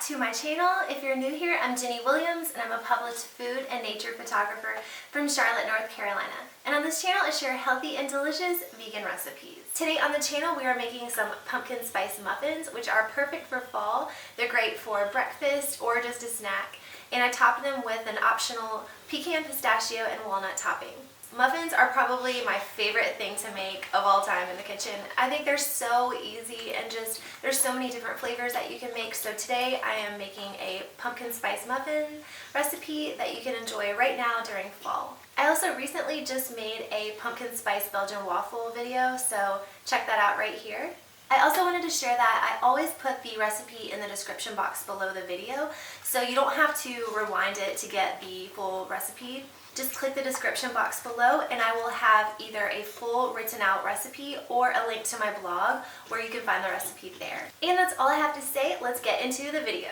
to my channel. If you're new here, I'm Ginny Williams and I'm a published food and nature photographer from Charlotte, North Carolina. And on this channel I share healthy and delicious vegan recipes. Today on the channel we are making some pumpkin spice muffins, which are perfect for fall. They're great for breakfast or just a snack. And I topped them with an optional pecan, pistachio, and walnut topping. Muffins are probably my favorite thing to make of all time in the kitchen. I think they're so easy and just there's so many different flavors that you can make. So today I am making a pumpkin spice muffin recipe that you can enjoy right now during fall. I also recently just made a pumpkin spice Belgian waffle video, so check that out right here. I also wanted to share that I always put the recipe in the description box below the video, so you don't have to rewind it to get the full recipe. Just click the description box below and I will have either a full written out recipe or a link to my blog where you can find the recipe there. And that's all I have to say. Let's get into the video.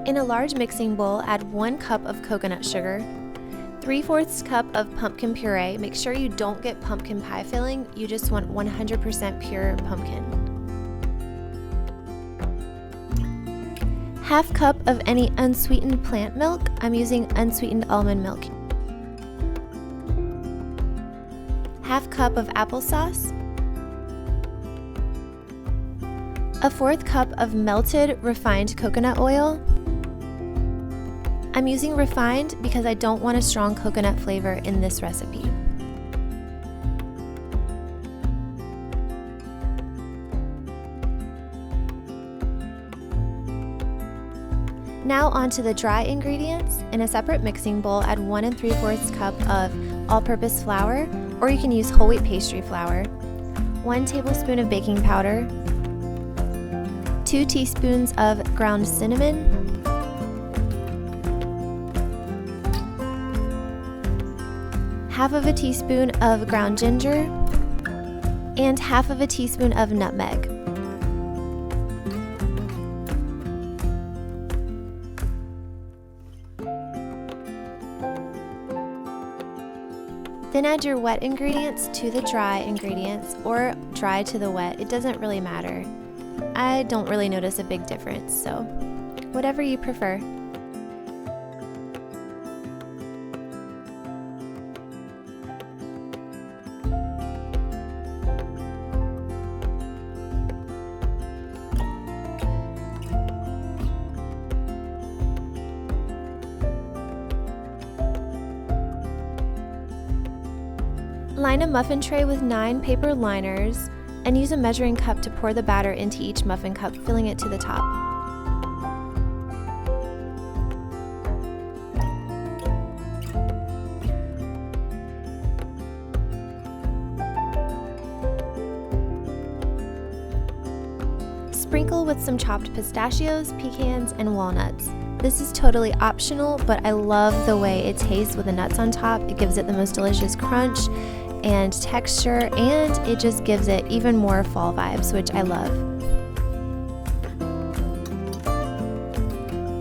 In a large mixing bowl, add 1 cup of coconut sugar, 3/4 cup of pumpkin puree. Make sure you don't get pumpkin pie filling, you just want 100% pure pumpkin. 1/2 cup of any unsweetened plant milk. I'm using unsweetened almond milk. 1/2 cup of applesauce. 1/4 cup of melted refined coconut oil. I'm using refined because I don't want a strong coconut flavor in this recipe. Now onto the dry ingredients. In a separate mixing bowl, add 1 3/4 cup of all-purpose flour, or you can use whole wheat pastry flour, 1 tablespoon of baking powder, 2 teaspoons of ground cinnamon, 1/2 teaspoon of ground ginger, and 1/2 teaspoon of nutmeg. Then add your wet ingredients to the dry ingredients, or dry to the wet. It doesn't really matter. I don't really notice a big difference, so whatever you prefer. Line a muffin tray with 9 paper liners and use a measuring cup to pour the batter into each muffin cup, filling it to the top. Sprinkle with some chopped pistachios, pecans, and walnuts. This is totally optional, but I love the way it tastes with the nuts on top. It gives it the most delicious crunch and texture, and it just gives it even more fall vibes, which I love.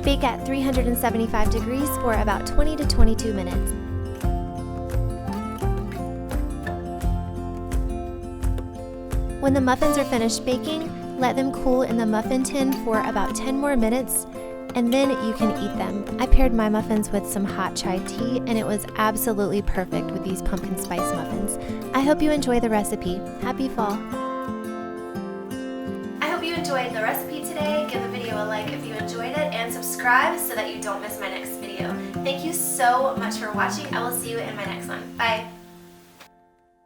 Bake at 375 degrees for about 20 to 22 minutes. When the muffins are finished baking, let them cool in the muffin tin for about 10 more minutes, and then you can eat them. I paired my muffins with some hot chai tea, and it was absolutely perfect with these pumpkin spice muffins. I hope you enjoy the recipe. Happy fall! I hope you enjoyed the recipe today. Give the video a like if you enjoyed it, and subscribe so that you don't miss my next video. Thank you so much for watching. I will see you in my next one. Bye!